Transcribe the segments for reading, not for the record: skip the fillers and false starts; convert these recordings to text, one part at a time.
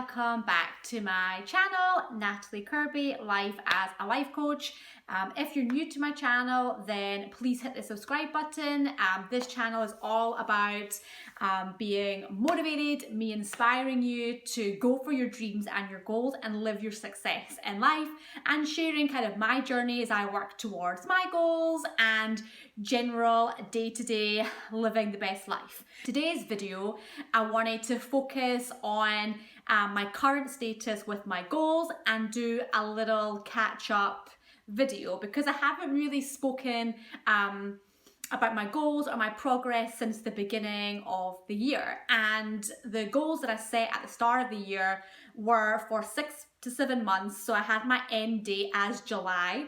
welcome back to my channel, Natalie Kirby, Life as a Life Coach. If you're new to my channel, then please hit the subscribe button. This channel is all about being motivated, me inspiring you to go for your dreams and your goals and live your success in life, and sharing kind of my journey as I work towards my goals and general day-to-day living the best life. Today's video, I wanted to focus on my current status with my goals and do a little catch-up video because I haven't really spoken about my goals or my progress since the beginning of the year. And the goals that I set at the start of the year were for 6 to 7 months. So I had my end date as July,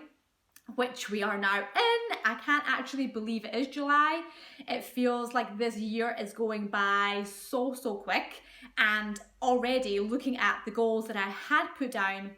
which we are now in. I can't actually believe it is July. It feels like this year is going by so quick. And already looking at the goals that I had put down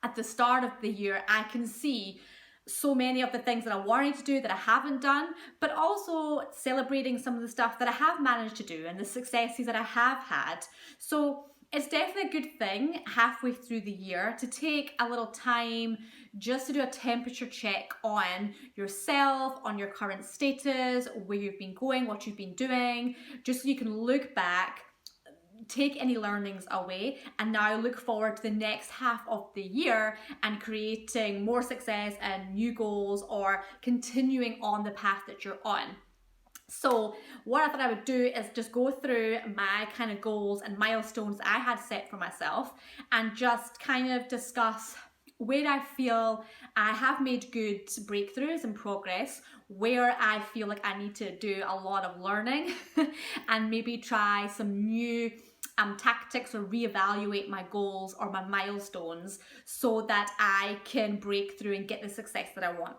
at the start of the year, I can see so many of the things that I wanted to do that I haven't done, but also celebrating some of the stuff that I have managed to do and the successes that I have had. So it's definitely a good thing halfway through the year to take a little time just to do a temperature check on yourself, on your current status, where you've been going, what you've been doing, just so you can look back, take any learnings away, and now look forward to the next half of the year and creating more success and new goals or continuing on the path that you're on. So what I thought I would do is just go through my kind of goals and milestones I had set for myself and just kind of discuss where I feel I have made good breakthroughs and progress, where I feel like I need to do a lot of learning and maybe try some new tactics or reevaluate my goals or my milestones so that I can break through and get the success that I want.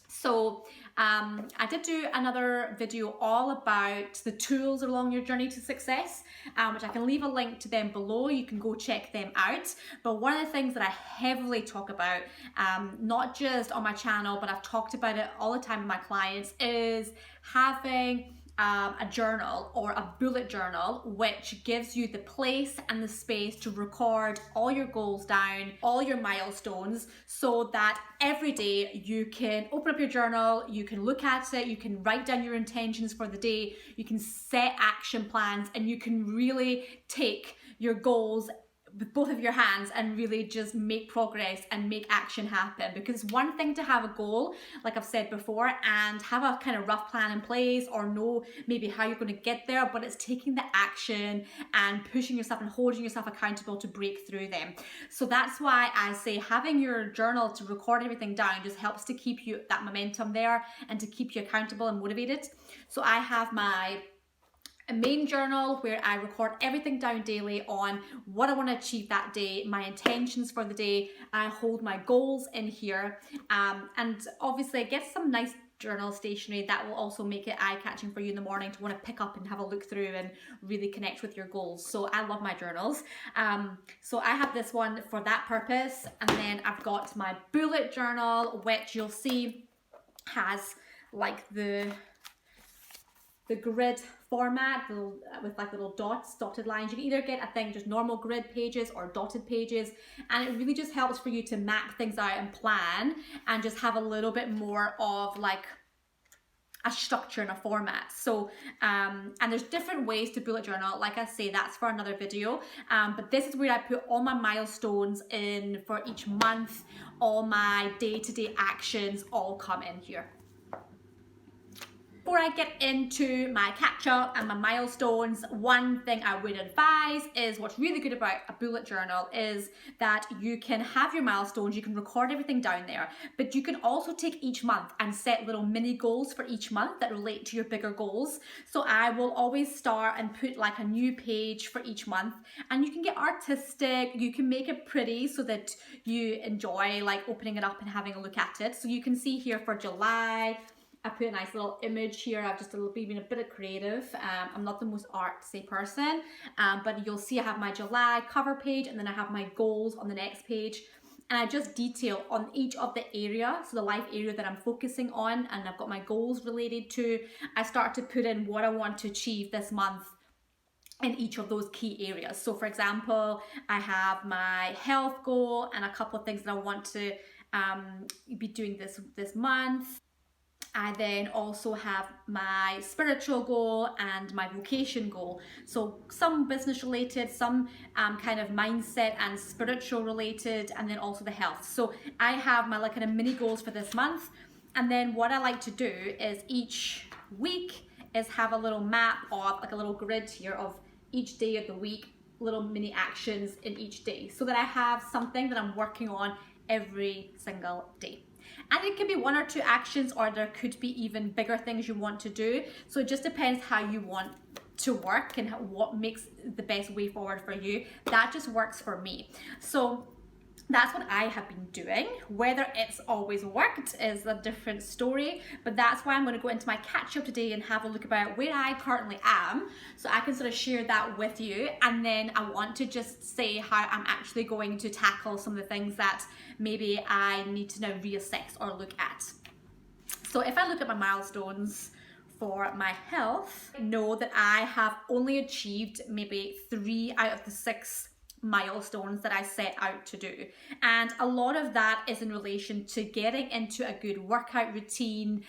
So I did do another video all about the tools along your journey to success, which I can leave a link to them below. You can go check them out. But one of the things that I heavily talk about, not just on my channel, but I've talked about it all the time with my clients, is having a journal or a bullet journal, which gives you the place and the space to record all your goals down, all your milestones, so that every day you can open up your journal, you can look at it, you can write down your intentions for the day, you can set action plans, and you can really take your goals with both of your hands and really just make progress and make action happen. Because it's one thing to have a goal, like I've said before, and have a kind of rough plan in place or know maybe how you're going to get there, but it's taking the action and pushing yourself and holding yourself accountable to break through them. So that's why I say having your journal to record everything down just helps to keep you that momentum there and to keep you accountable and motivated. So I have a main journal where I record everything down daily on what I want to achieve that day, my intentions for the day. I hold my goals in here, and obviously I get some nice journal stationery that will also make it eye-catching for you in the morning to want to pick up and have a look through and really connect with your goals. So I love my journals. So I have this one for that purpose, and then I've got my bullet journal, which you'll see has like the grid format with like little dots, dotted lines. You can either get, I think, just normal grid pages or dotted pages, and it really just helps for you to map things out and plan and just have a little bit more of like a structure and a format. So and there's different ways to bullet journal. Like I say, that's for another video, but this is where I put all my milestones in for each month. All my day-to-day actions all come in here. Before I get into my catch-up and my milestones, one thing I would advise is what's really good about a bullet journal is that you can have your milestones, you can record everything down there, but you can also take each month and set little mini goals for each month that relate to your bigger goals. So I will always start and put like a new page for each month, and you can get artistic, you can make it pretty so that you enjoy like opening it up and having a look at it. So you can see here for July, I put a nice little image here. I've just been a bit of creative. I'm not the most artsy person, but you'll see I have my July cover page, and then I have my goals on the next page. And I just detail on each of the area, so the life area that I'm focusing on, and I've got my goals related to. I start to put in what I want to achieve this month in each of those key areas. So for example, I have my health goal and a couple of things that I want to be doing this month. I then also have my spiritual goal and my vocation goal. So some business related, some kind of mindset and spiritual related, and then also the health. So I have my like kind of mini goals for this month. And then what I like to do is each week is have a little map of like a little grid here of each day of the week, little mini actions in each day, so that I have something that I'm working on every single day. And it could be 1 or 2 actions, or there could be even bigger things you want to do. So it just depends how you want to work and what makes the best way forward for you. That just works for me. So that's what I have been doing. Whether it's always worked is a different story, but that's why I'm going to go into my catch up today and have a look about where I currently am, so I can sort of share that with you. And then I want to just say how I'm actually going to tackle some of the things that maybe I need to now reassess or look at. So if I look at my milestones for my health, know that I have only achieved maybe 3 out of the 6 milestones that I set out to do. And a lot of that is in relation to getting into a good workout routine,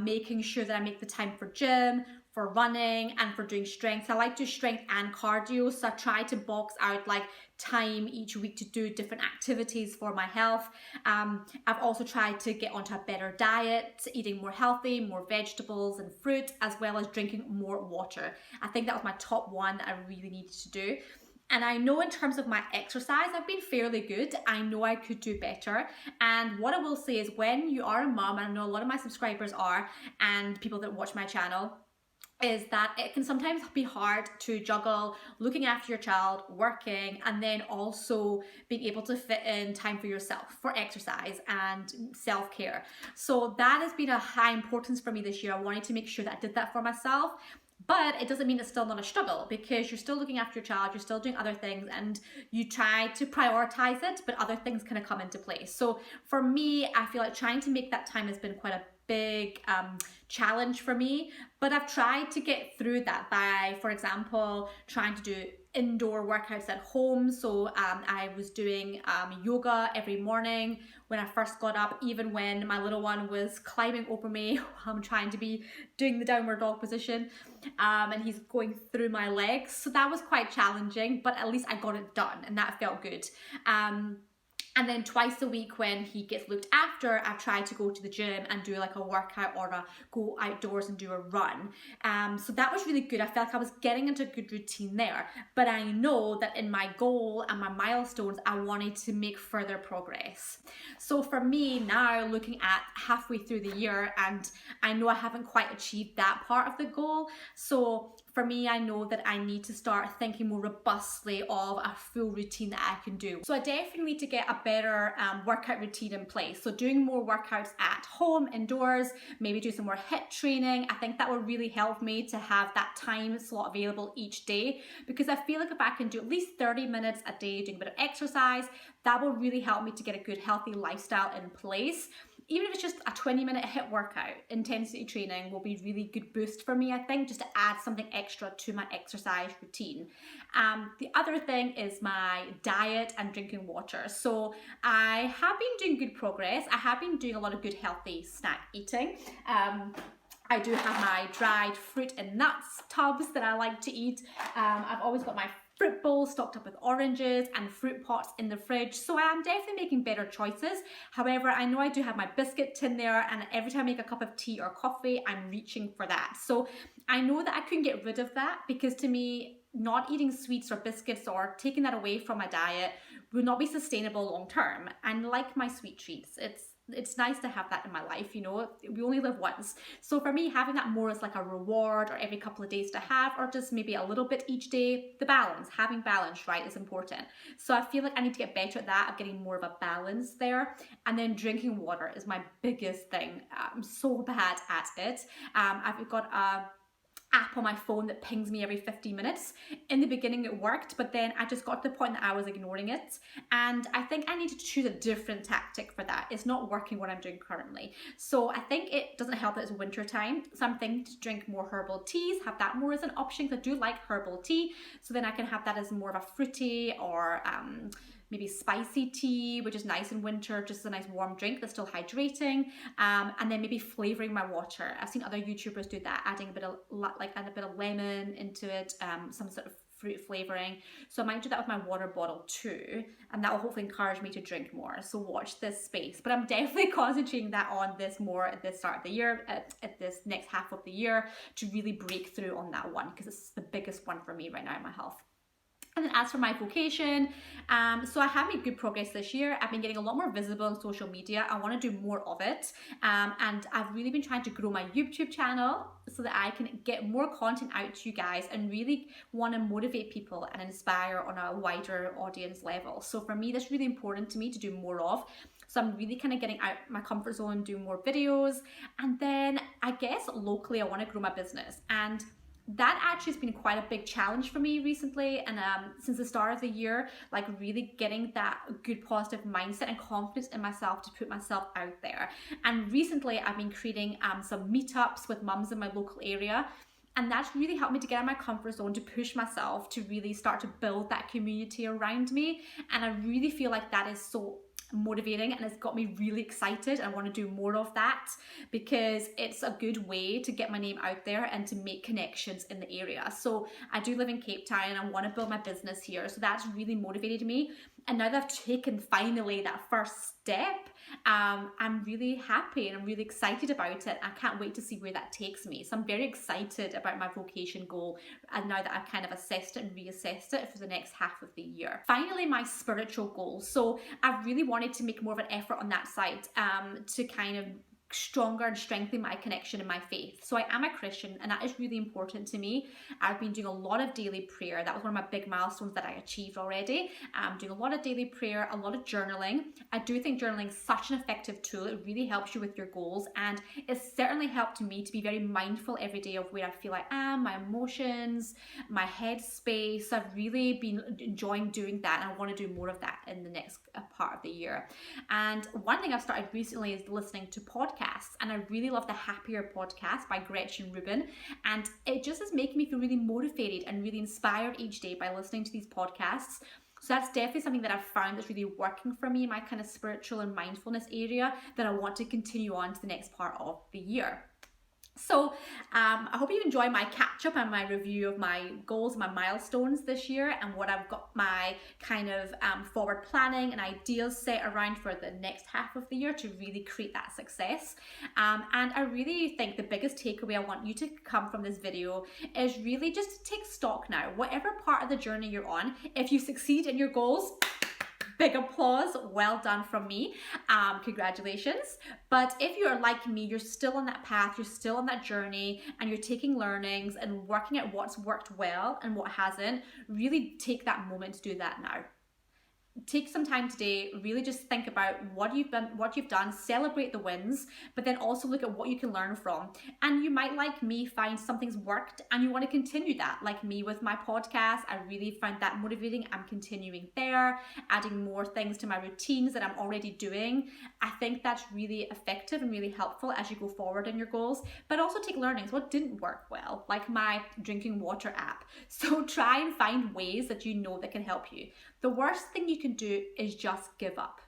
making sure that I make the time for gym, for running, and for doing strength. I like to do strength and cardio, so I try to box out like time each week to do different activities for my health. I've also tried to get onto a better diet, eating more healthy, more vegetables and fruit, as well as drinking more water. I think that was my top one that I really needed to do. And I know in terms of my exercise, I've been fairly good. I know I could do better. And what I will say is, when you are a mom, and I know a lot of my subscribers are, and people that watch my channel, is that it can sometimes be hard to juggle looking after your child, working, and then also being able to fit in time for yourself, for exercise and self-care. So that has been a high importance for me this year. I wanted to make sure that I did that for myself. But it doesn't mean it's still not a struggle, because you're still looking after your child, you're still doing other things, and you try to prioritize it, but other things kind of come into place. So for me, I feel like trying to make that time has been quite a big challenge for me, but I've tried to get through that by, for example, trying to do indoor workouts at home. So I was doing yoga every morning when I first got up, even when my little one was climbing over me while I'm trying to be doing the downward dog position, and he's going through my legs. So that was quite challenging, but at least I got it done, and that felt good. And then twice a week when he gets looked after, I've tried to go to the gym and do like a workout or go outdoors and do a run. So that was really good. I felt like I was getting into a good routine there. But I know that in my goal and my milestones, I wanted to make further progress. So for me now, looking at halfway through the year, and I know I haven't quite achieved that part of the goal. So for me, I know that I need to start thinking more robustly of a full routine that I can do. So I definitely need to get a better workout routine in place. So doing more workouts at home, indoors, maybe do some more HIIT training. I think that will really help me to have that time slot available each day, because I feel like if I can do at least 30 minutes a day doing a bit of exercise, that will really help me to get a good healthy lifestyle in place. Even if it's just a 20-minute HIIT workout, intensity training will be a really good boost for me, I think, just to add something extra to my exercise routine. The other thing is my diet and drinking water. So I have been doing good progress. I have been doing a lot of good healthy snack eating. I do have my dried fruit and nuts tubs that I like to eat. I've always got my fruit bowls stocked up with oranges and fruit pots in the fridge, so I am definitely making better choices. However, I know I do have my biscuit tin there, and every time I make a cup of tea or coffee, I'm reaching for that. So I know that I couldn't get rid of that, because to me, not eating sweets or biscuits or taking that away from my diet would not be sustainable long term. And like my sweet treats, it's nice to have that in my life, you know, we only live once. So for me, having that more as like a reward or every couple of days to have, or just maybe a little bit each day, the balance, having balance, right, is important. So I feel like I need to get better at that, of getting more of a balance there. And then drinking water is my biggest thing. I'm so bad at it. I've got app on my phone that pings me every 15 minutes. In the beginning it worked, but then I just got to the point that I was ignoring it, and I think I needed to choose a different tactic for that. It's not working what I'm doing currently. So I think it doesn't help that it's winter time, so I'm thinking to drink more herbal teas, have that more as an option, because I do like herbal tea, so then I can have that as more of a fruity or maybe spicy tea, which is nice in winter, just a nice warm drink that's still hydrating, and then maybe flavoring my water. I've seen other YouTubers do that, adding a bit of lemon into it, some sort of fruit flavoring. So I might do that with my water bottle too, and that will hopefully encourage me to drink more. So watch this space, but I'm definitely concentrating that on this more at the start of the year, at this next half of the year, to really break through on that one, because it's the biggest one for me right now in my health. And then as for my vocation, so I have made good progress this year. I've been getting a lot more visible on social media. I want to do more of it. And I've really been trying to grow my YouTube channel so that I can get more content out to you guys and really want to motivate people and inspire on a wider audience level. So for me, that's really important to me to do more of. So I'm really kind of getting out my comfort zone and doing more videos. And then I guess locally, I want to grow my business. And that actually has been quite a big challenge for me recently, and since the start of the year, like really getting that good positive mindset and confidence in myself to put myself out there. And recently I've been creating some meetups with mums in my local area, and that's really helped me to get out of my comfort zone, to push myself to really start to build that community around me. And I really feel like that is so motivating, and it's got me really excited. I want to do more of that because it's a good way to get my name out there and to make connections in the area. So I do live in Cape Town and I want to build my business here, so that's really motivated me. And now that I've taken finally that first step, I'm really happy and I'm really excited about it. I can't wait to see where that takes me. So I'm very excited about my vocation goal, and now that I've kind of assessed it and reassessed it for the next half of the year. Finally, my spiritual goals. So I've really wanted to make more of an effort on that side, to kind of stronger and strengthen my connection in my faith. So I am a Christian, and that is really important to me. I've been doing a lot of daily prayer. That was one of my big milestones that I achieved already. I'm doing a lot of daily prayer, a lot of journaling. I do think journaling is such an effective tool. It really helps you with your goals, and it's certainly helped me to be very mindful every day of where I feel I am, my emotions, my headspace. I've really been enjoying doing that, and I want to do more of that in the next part of the year. And one thing I've started recently is listening to podcasts, and I really love the Happier podcast by Gretchen Rubin, and it just is making me feel really motivated and really inspired each day by listening to these podcasts. So that's definitely something that I've found that's really working for me in my kind of spiritual and mindfulness area that I want to continue on to the next part of the year. So I hope you enjoy my catch up and my review of my goals, my milestones this year, and what I've got my kind of forward planning and ideas set around for the next half of the year to really create that success. And I really think the biggest takeaway I want you to come from this video is really just to take stock now. Whatever part of the journey you're on, if you succeed in your goals, big applause, well done from me, congratulations. But if you're like me, you're still on that path, you're still on that journey, and you're taking learnings and working at what's worked well and what hasn't, really take that moment to do that now. Take some time today, really just think about what you've done, celebrate the wins, but then also look at what you can learn from. And you might, like me, find something's worked and you want to continue that. Like me with my podcast, I really found that motivating. I'm continuing there, adding more things to my routines that I'm already doing. I think that's really effective and really helpful as you go forward in your goals, but also take learnings. What didn't work well, like my drinking water app. So try and find ways that you know that can help you. The worst thing you can do is just give up.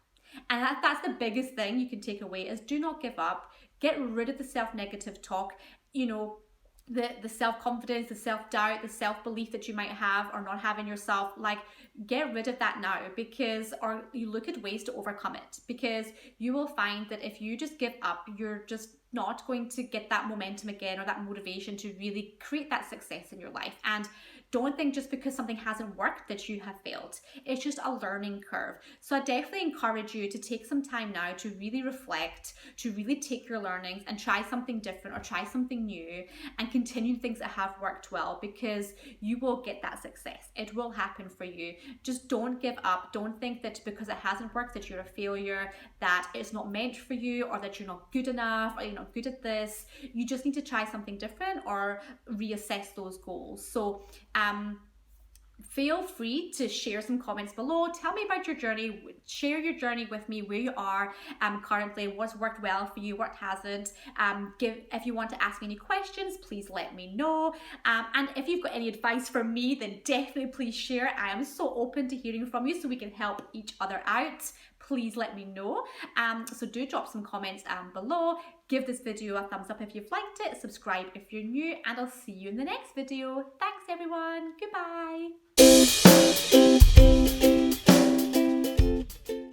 And that's the biggest thing you can take away is do not give up. Get rid of the self-negative talk, the self-confidence, the self-doubt, the self-belief that you might have or not have in yourself. Like, get rid of that now, or you look at ways to overcome it, because you will find that if you just give up, you're just not going to get that momentum again or that motivation to really create that success in your life. And don't think just because something hasn't worked that you have failed. It's just a learning curve. So I definitely encourage you to take some time now to really reflect, to really take your learnings and try something different or try something new and continue things that have worked well, because you will get that success. It will happen for you. Just don't give up. Don't think that because it hasn't worked that you're a failure, that it's not meant for you, or that you're not good enough, or you're not good at this. You just need to try something different or reassess those goals. So feel free to share some comments below. Tell me about your journey. Share your journey with me, where you are currently, what's worked well for you, what hasn't. If you want to ask me any questions, please let me know. And if you've got any advice for me, then definitely please share. I am so open to hearing from you so we can help each other out. Please let me know. So do drop some comments below. Give this video a thumbs up if you've liked it. Subscribe if you're new, and I'll see you in the next video. Thanks everyone. Goodbye.